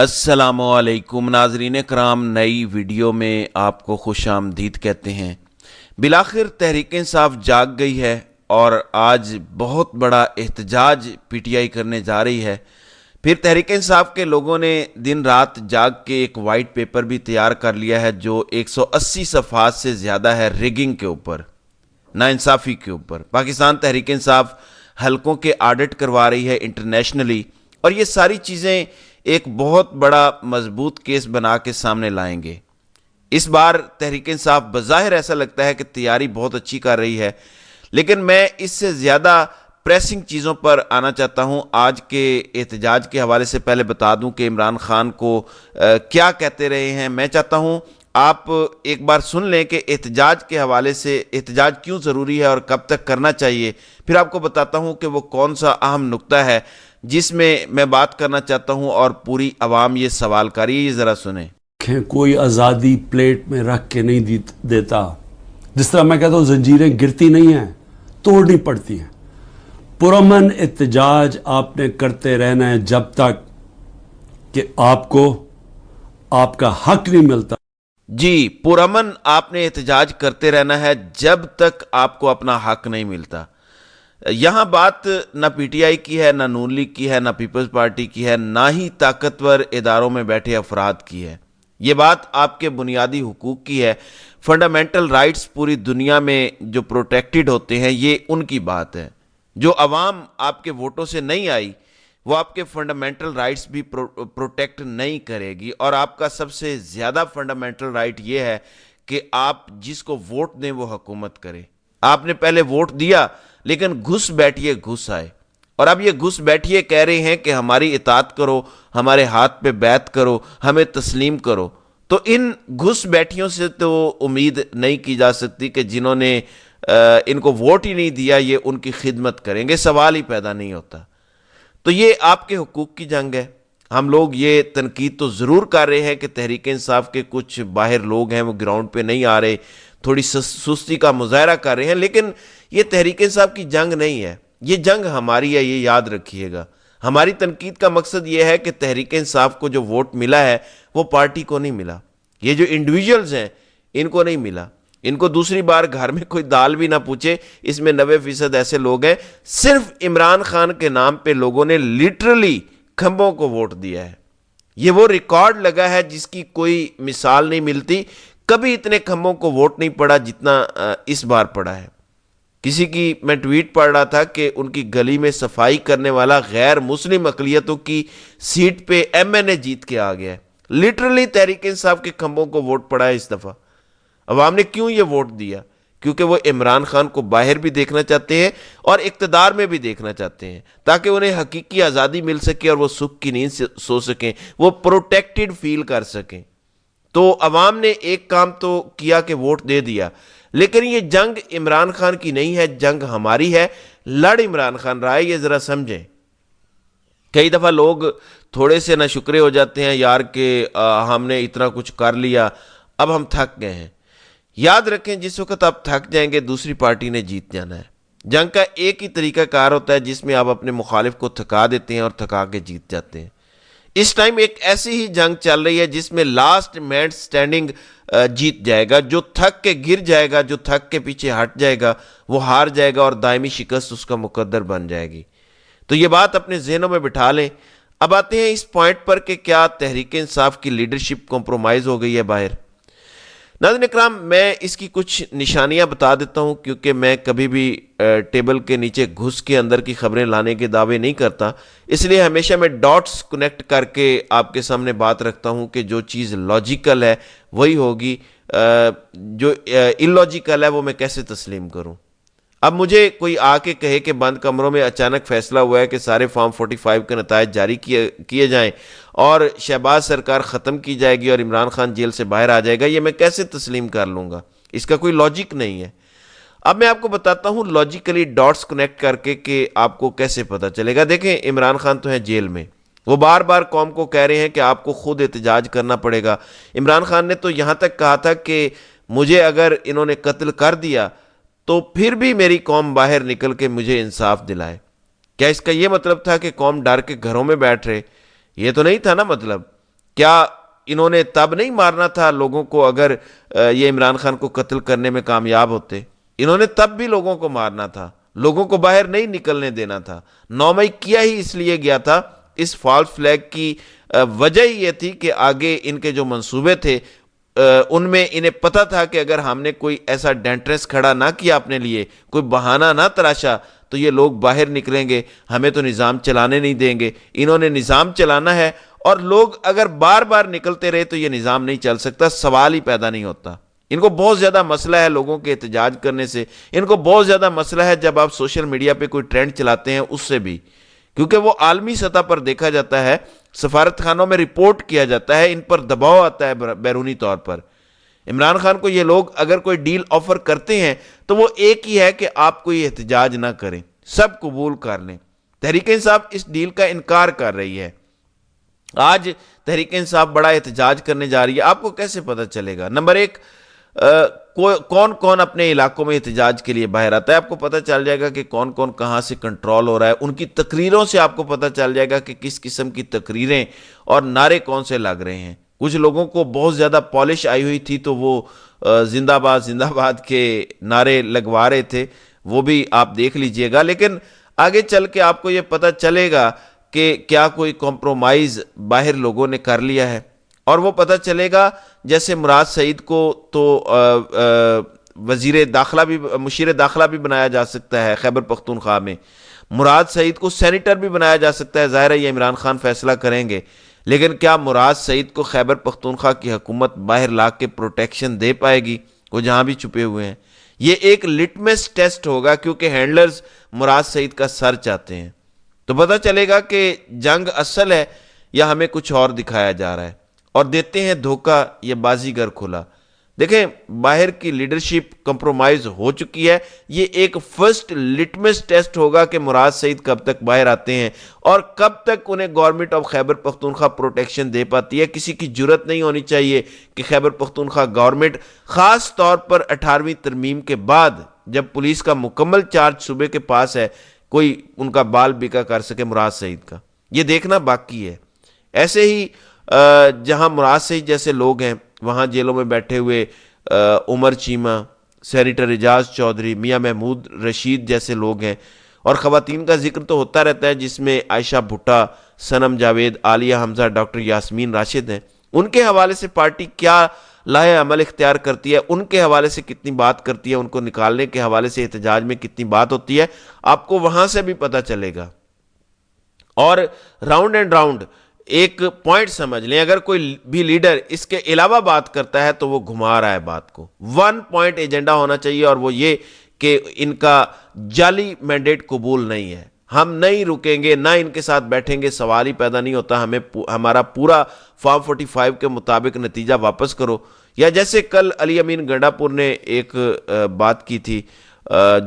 السلام علیکم ناظرین کرام، نئی ویڈیو میں آپ کو خوش آمدید کہتے ہیں۔ بالآخر تحریک انصاف جاگ گئی ہے اور آج بہت بڑا احتجاج پی ٹی آئی کرنے جا رہی ہے۔ پھر تحریک انصاف کے لوگوں نے دن رات جاگ کے ایک وائٹ پیپر بھی تیار کر لیا ہے جو 180 صفحات سے زیادہ ہے، ریگنگ کے اوپر، ناانصافی کے اوپر۔ پاکستان تحریک انصاف حلقوں کے آڈٹ کروا رہی ہے انٹرنیشنلی، اور یہ ساری چیزیں ایک بہت بڑا مضبوط کیس بنا کے سامنے لائیں گے۔ اس بار تحریک انصاف بظاہر ایسا لگتا ہے کہ تیاری بہت اچھی کر رہی ہے، لیکن میں اس سے زیادہ پریسنگ چیزوں پر آنا چاہتا ہوں۔ آج کے احتجاج کے حوالے سے پہلے بتا دوں کہ عمران خان کو کیا کہتے رہے ہیں۔ میں چاہتا ہوں آپ ایک بار سن لیں کہ احتجاج کے حوالے سے احتجاج کیوں ضروری ہے اور کب تک کرنا چاہیے، پھر آپ کو بتاتا ہوں کہ وہ کون سا اہم نقطہ ہے جس میں بات کرنا چاہتا ہوں اور پوری عوام یہ سوال کری ہے۔ یہ ذرا سنیں۔ کوئی آزادی پلیٹ میں رکھ کے نہیں دیتا، جس طرح میں کہتا ہوں زنجیریں گرتی نہیں ہیں، توڑنی پڑتی ہیں۔ پرامن احتجاج آپ نے کرتے رہنا ہے جب تک کہ آپ کو آپ کا حق نہیں ملتا۔ جی، پرامن آپ نے احتجاج کرتے رہنا ہے جب تک آپ کو اپنا حق نہیں ملتا۔ یہاں بات نہ پی ٹی آئی کی ہے، نہ نون لیگ کی ہے، نہ پیپلز پارٹی کی ہے، نہ ہی طاقتور اداروں میں بیٹھے افراد کی ہے۔ یہ بات آپ کے بنیادی حقوق کی ہے۔ فنڈامنٹل رائٹس پوری دنیا میں جو پروٹیکٹڈ ہوتے ہیں، یہ ان کی بات ہے۔ جو عوام آپ کے ووٹوں سے نہیں آئی، وہ آپ کے فنڈامنٹل رائٹس بھی پروٹیکٹ نہیں کرے گی۔ اور آپ کا سب سے زیادہ فنڈامنٹل رائٹ یہ ہے کہ آپ جس کو ووٹ دیں وہ حکومت کرے۔ آپ نے پہلے ووٹ دیا لیکن گھس بیٹھیے گھس آئے، اور اب یہ گھس بیٹھیے کہہ رہے ہیں کہ ہماری اطاعت کرو، ہمارے ہاتھ پہ بیعت کرو، ہمیں تسلیم کرو۔ تو ان گھس بیٹھیوں سے تو امید نہیں کی جا سکتی کہ جنہوں نے ان کو ووٹ ہی نہیں دیا یہ ان کی خدمت کریں گے، سوال ہی پیدا نہیں ہوتا۔ تو یہ آپ کے حقوق کی جنگ ہے۔ ہم لوگ یہ تنقید تو ضرور کر رہے ہیں کہ تحریک انصاف کے کچھ باہر لوگ ہیں وہ گراؤنڈ پہ نہیں آ رہے، تھوڑی سستی کا مظاہرہ کر رہے ہیں، لیکن یہ تحریک انصاف کی جنگ نہیں ہے، یہ جنگ ہماری ہے، یہ یاد رکھیے گا۔ ہماری تنقید کا مقصد یہ ہے کہ تحریک انصاف کو جو ووٹ ملا ہے وہ پارٹی کو نہیں ملا، یہ جو انڈیویجولز ہیں ان کو نہیں ملا۔ ان کو دوسری بار گھر میں کوئی دال بھی نہ پوچھے، اس میں 90% ایسے لوگ ہیں۔ صرف عمران خان کے نام پہ لوگوں نے لٹرلی کھمبوں کو ووٹ دیا ہے۔ یہ وہ ریکارڈ لگا ہے جس کی کوئی مثال نہیں ملتی۔ کبھی اتنے کھمبوں کو ووٹ نہیں پڑا جتنا اس بار پڑا ہے۔ کسی کی میں ٹویٹ پڑھ رہا تھا کہ ان کی گلی میں صفائی کرنے والا غیر مسلم اقلیتوں کی سیٹ پہ ایم این اے جیت کے آ گیا ہے۔ لٹرلی تحریک انصاف کے کھمبوں کو ووٹ پڑا ہے اس دفعہ۔ عوام نے کیوں یہ ووٹ دیا؟ کیونکہ وہ عمران خان کو باہر بھی دیکھنا چاہتے ہیں اور اقتدار میں بھی دیکھنا چاہتے ہیں، تاکہ انہیں حقیقی آزادی مل سکے اور وہ سکھ کی نیند سے سو سکیں، وہ پروٹیکٹڈ فیل کر سکیں۔ تو عوام نے ایک کام تو کیا کہ ووٹ دے دیا، لیکن یہ جنگ عمران خان کی نہیں ہے، جنگ ہماری ہے۔ لڑ عمران خان رہا ہے، یہ ذرا سمجھیں۔ کئی دفعہ لوگ تھوڑے سے نہ شکرے ہو جاتے ہیں یار کہ ہم نے اتنا کچھ کر لیا، اب ہم تھک گئے ہیں۔ یاد رکھیں جس وقت آپ تھک جائیں گے دوسری پارٹی نے جیت جانا ہے۔ جنگ کا ایک ہی طریقہ کار ہوتا ہے جس میں آپ اپنے مخالف کو تھکا دیتے ہیں اور تھکا کے جیت جاتے ہیں۔ اس ٹائم ایک ایسی ہی جنگ چل رہی ہے جس میں لاسٹ مین سٹینڈنگ جیت جائے گا۔ جو تھک کے گر جائے گا، جو تھک کے پیچھے ہٹ جائے گا، وہ ہار جائے گا اور دائمی شکست اس کا مقدر بن جائے گی۔ تو یہ بات اپنے ذہنوں میں بٹھا لیں۔ اب آتے ہیں اس پوائنٹ پر کہ کیا تحریک انصاف کی لیڈرشپ کمپرومائز ہو گئی ہے باہر۔ ناظرین اکرام، میں اس کی کچھ نشانیاں بتا دیتا ہوں، کیونکہ میں کبھی بھی ٹیبل کے نیچے گھس کے اندر کی خبریں لانے کے دعوے نہیں کرتا، اس لیے ہمیشہ میں ڈاٹس کنیکٹ کر کے آپ کے سامنے بات رکھتا ہوں کہ جو چیز لاجیکل ہے وہی ہوگی، جو اللاجیکل ہے وہ میں کیسے تسلیم کروں۔ اب مجھے کوئی آ کے کہے کہ بند کمروں میں اچانک فیصلہ ہوا ہے کہ سارے فارم 45 کے نتائج جاری کیے جائیں اور شہباز سرکار ختم کی جائے گی اور عمران خان جیل سے باہر آ جائے گا، یہ میں کیسے تسلیم کر لوں گا؟ اس کا کوئی لاجک نہیں ہے۔ اب میں آپ کو بتاتا ہوں لاجیکلی ڈاٹس کنیکٹ کر کے کہ آپ کو کیسے پتہ چلے گا۔ دیکھیں، عمران خان تو ہے جیل میں، وہ بار بار قوم کو کہہ رہے ہیں کہ آپ کو خود احتجاج کرنا پڑے گا۔ عمران خان نے تو یہاں تک کہا تھا کہ مجھے اگر انہوں نے قتل کر دیا تو پھر بھی میری قوم باہر نکل کے مجھے انصاف دلائے۔ کیا اس کا یہ مطلب تھا کہ قوم ڈر کے گھروں میں بیٹھ رہے؟ یہ تو نہیں تھا نا مطلب۔ کیا انہوں نے تب نہیں مارنا تھا لوگوں کو اگر یہ عمران خان کو قتل کرنے میں کامیاب ہوتے؟ انہوں نے تب بھی لوگوں کو مارنا تھا، لوگوں کو باہر نہیں نکلنے دینا تھا۔ 9 مئی کیا ہی اس لیے گیا تھا، اس فالس فلیگ کی وجہ ہی یہ تھی کہ آگے ان کے جو منصوبے تھے ان میں انہیں پتا تھا کہ اگر ہم نے کوئی ایسا ڈینٹریس کھڑا نہ کیا اپنے لیے، کوئی بہانہ نہ تراشا، تو یہ لوگ باہر نکلیں گے، ہمیں تو نظام چلانے نہیں دیں گے۔ انہوں نے نظام چلانا ہے، اور لوگ اگر بار بار نکلتے رہے تو یہ نظام نہیں چل سکتا، سوال ہی پیدا نہیں ہوتا۔ ان کو بہت زیادہ مسئلہ ہے لوگوں کے احتجاج کرنے سے، ان کو بہت زیادہ مسئلہ ہے جب آپ سوشل میڈیا پہ کوئی ٹرینڈ چلاتے ہیں اس سے بھی، کیونکہ وہ عالمی سطح پر دیکھا جاتا ہے، سفارت خانوں میں رپورٹ کیا جاتا ہے، ان پر دباؤ آتا ہے بیرونی طور پر۔ عمران خان کو یہ لوگ اگر کوئی ڈیل آفر کرتے ہیں تو وہ ایک ہی ہے کہ آپ کوئی احتجاج نہ کریں، سب قبول کر لیں۔ تحریک انصاف اس ڈیل کا انکار کر رہی ہے۔ آج تحریک انصاف بڑا احتجاج کرنے جا رہی ہے، آپ کو کیسے پتہ چلے گا؟ نمبر ایک، کون کون اپنے علاقوں میں احتجاج کے لیے باہر آتا ہے، آپ کو پتہ چل جائے گا کہ کون کون کہاں سے کنٹرول ہو رہا ہے۔ ان کی تقریروں سے آپ کو پتہ چل جائے گا کہ کس قسم کی تقریریں اور نعرے کون سے لگ رہے ہیں۔ کچھ لوگوں کو بہت زیادہ پالش آئی ہوئی تھی تو وہ زندہ باد کے نعرے لگوا رہے تھے، وہ بھی آپ دیکھ لیجئے گا۔ لیکن آگے چل کے آپ کو یہ پتہ چلے گا کہ کیا کوئی کمپرومائز باہر لوگوں نے کر لیا ہے، اور وہ پتہ چلے گا جیسے مراد سعید کو تو وزیر داخلہ بھی، مشیر داخلہ بھی بنایا جا سکتا ہے خیبر پختونخوا میں، مراد سعید کو سینیٹر بھی بنایا جا سکتا ہے، ظاہر ہے یہ عمران خان فیصلہ کریں گے، لیکن کیا مراد سعید کو خیبر پختونخوا کی حکومت باہر لا کے پروٹیکشن دے پائے گی؟ وہ جہاں بھی چھپے ہوئے ہیں، یہ ایک لٹمس ٹیسٹ ہوگا، کیونکہ ہینڈلرز مراد سعید کا سر چاہتے ہیں۔ تو پتہ چلے گا کہ جنگ اصل ہے یا ہمیں کچھ اور دکھایا جا رہا ہے، اور دیتے ہیں دھوکہ یہ بازیگر کھلا۔ دیکھیں، باہر کی لیڈرشپ کمپرومائز ہو چکی ہے، یہ ایک فرسٹ لٹمس ٹیسٹ ہوگا کہ مراد سعید کب تک باہر آتے ہیں اور کب تک انہیں government of Khyber Pakhtunkhwa protection دے پاتی ہے۔ کسی کی جرت نہیں ہونی چاہیے کہ خیبر پختونخوا گورنمنٹ، خاص طور پر 18ویں ترمیم کے بعد جب پولیس کا مکمل چارج صوبے کے پاس ہے، کوئی ان کا بال بیکا کر سکے مراد سعید کا، یہ دیکھنا باقی ہے۔ ایسے ہی جہاں مراد سعید جیسے لوگ ہیں وہاں جیلوں میں بیٹھے ہوئے عمر چیمہ، سینیٹر اعجاز چودھری، میاں محمود رشید جیسے لوگ ہیں، اور خواتین کا ذکر تو ہوتا رہتا ہے جس میں عائشہ بھٹا، صنم جاوید، عالیہ حمزہ، ڈاکٹر یاسمین راشد ہیں۔ ان کے حوالے سے پارٹی کیا لاہ عمل اختیار کرتی ہے، ان کے حوالے سے کتنی بات کرتی ہے، ان کو نکالنے کے حوالے سے احتجاج میں کتنی بات ہوتی ہے، آپ کو وہاں سے بھی پتہ چلے گا۔ اور راؤنڈ اینڈ راؤنڈ ایک پوائنٹ سمجھ لیں، اگر کوئی بھی لیڈر اس کے علاوہ بات کرتا ہے تو وہ گھما رہا ہے بات کو۔ 1 پوائنٹ ایجنڈا ہونا چاہیے، اور وہ یہ کہ ان کا جعلی مینڈیٹ قبول نہیں ہے، ہم نہیں رکیں گے، نہ ان کے ساتھ بیٹھیں گے، سوال ہی پیدا نہیں ہوتا، ہمیں ہمارا پورا فارم 45 کے مطابق نتیجہ واپس کرو۔ یا جیسے کل علی امین گنڈا پور نے ایک بات کی تھی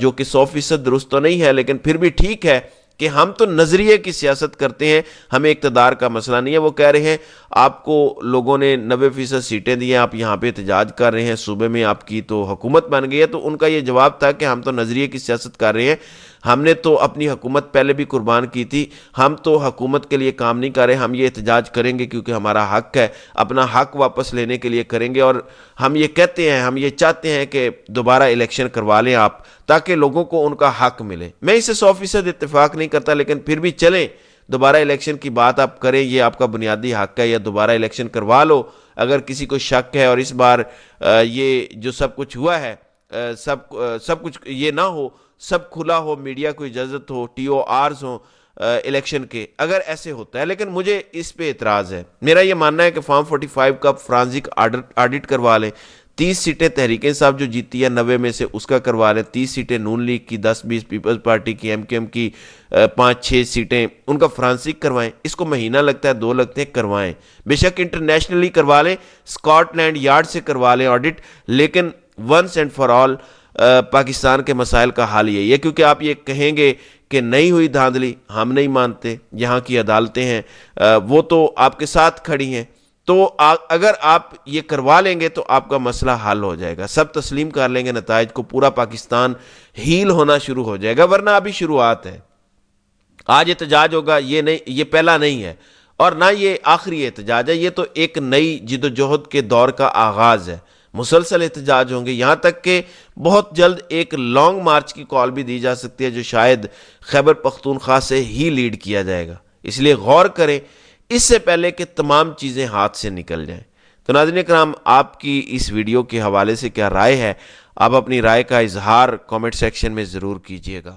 جو کہ 100% درست تو نہیں ہے، لیکن پھر بھی ٹھیک ہے کہ ہم تو نظریے کی سیاست کرتے ہیں، ہمیں اقتدار کا مسئلہ نہیں ہے۔ وہ کہہ رہے ہیں آپ کو لوگوں نے 90% سیٹیں دی ہیں، آپ یہاں پہ احتجاج کر رہے ہیں، صوبے میں آپ کی تو حکومت بن گئی ہے۔ تو ان کا یہ جواب تھا کہ ہم تو نظریے کی سیاست کر رہے ہیں، ہم نے تو اپنی حکومت پہلے بھی قربان کی تھی، ہم تو حکومت کے لیے کام نہیں کر رہے، ہم یہ احتجاج کریں گے کیونکہ ہمارا حق ہے، اپنا حق واپس لینے کے لیے کریں گے، اور ہم یہ کہتے ہیں، ہم یہ چاہتے ہیں کہ دوبارہ الیکشن کروا لیں آپ، تاکہ لوگوں کو ان کا حق ملے۔ میں اسے 100% اتفاق نہیں کرتا، لیکن پھر بھی چلیں، دوبارہ الیکشن کی بات آپ کریں، یہ آپ کا بنیادی حق ہے، یا دوبارہ الیکشن کروا لو اگر کسی کو شک ہے، اور اس بار یہ جو سب کچھ ہوا ہے، سب کچھ یہ نہ ہو، سب کھلا ہو، میڈیا کو اجازت ہو، ٹی او آرز ہوں الیکشن کے، اگر ایسے ہوتا ہے۔ لیکن مجھے اس پہ اعتراض ہے، میرا یہ ماننا ہے کہ فارم 45 کا فرانزک آڈٹ کروا لیں، 30 سیٹیں تحریک انصاف جو جیتی ہے 90 میں سے اس کا کروا لیں، 30 سیٹیں نون لیگ کی، 10-20 پیپلز پارٹی کی، ایم کیو ایم کی 5-6 سیٹیں ان کا فرانسک کروائیں۔ اس کو مہینہ لگتا ہے، 2 لگتے ہیں، کروائیں، بے شک انٹرنیشنلی کروا لیں، اسکاٹ لینڈ یارڈ سے کروا لیں آڈٹ، لیکن once and for all Pakistan کے مسائل کا حال یہی ہے۔ کیونکہ آپ یہ کہیں گے کہ نہیں ہوئی دھاندلی، ہم نہیں مانتے، یہاں کی عدالتیں ہیں وہ تو آپ کے ساتھ کھڑی ہیں، تو اگر آپ یہ کروا لیں گے تو آپ کا مسئلہ حل ہو جائے گا، سب تسلیم کر لیں گے نتائج کو، پورا پاکستان ہیل ہونا شروع ہو جائے گا، ورنہ ابھی شروعات ہے۔ آج احتجاج ہوگا، یہ پہلا نہیں ہے، اور نہ یہ آخری احتجاج ہے، یہ تو ایک نئی جد و جہد کے دور کا آغاز ہے. مسلسل احتجاج ہوں گے، یہاں تک کہ بہت جلد ایک لانگ مارچ کی کال بھی دی جا سکتی ہے جو شاید خیبر پختونخوا سے ہی لیڈ کیا جائے گا. اس لیے غور کریں اس سے پہلے کہ تمام چیزیں ہاتھ سے نکل جائیں. تو ناظرین اکرام، آپ کی اس ویڈیو کے حوالے سے کیا رائے ہے؟ آپ اپنی رائے کا اظہار کامنٹ سیکشن میں ضرور کیجیے گا.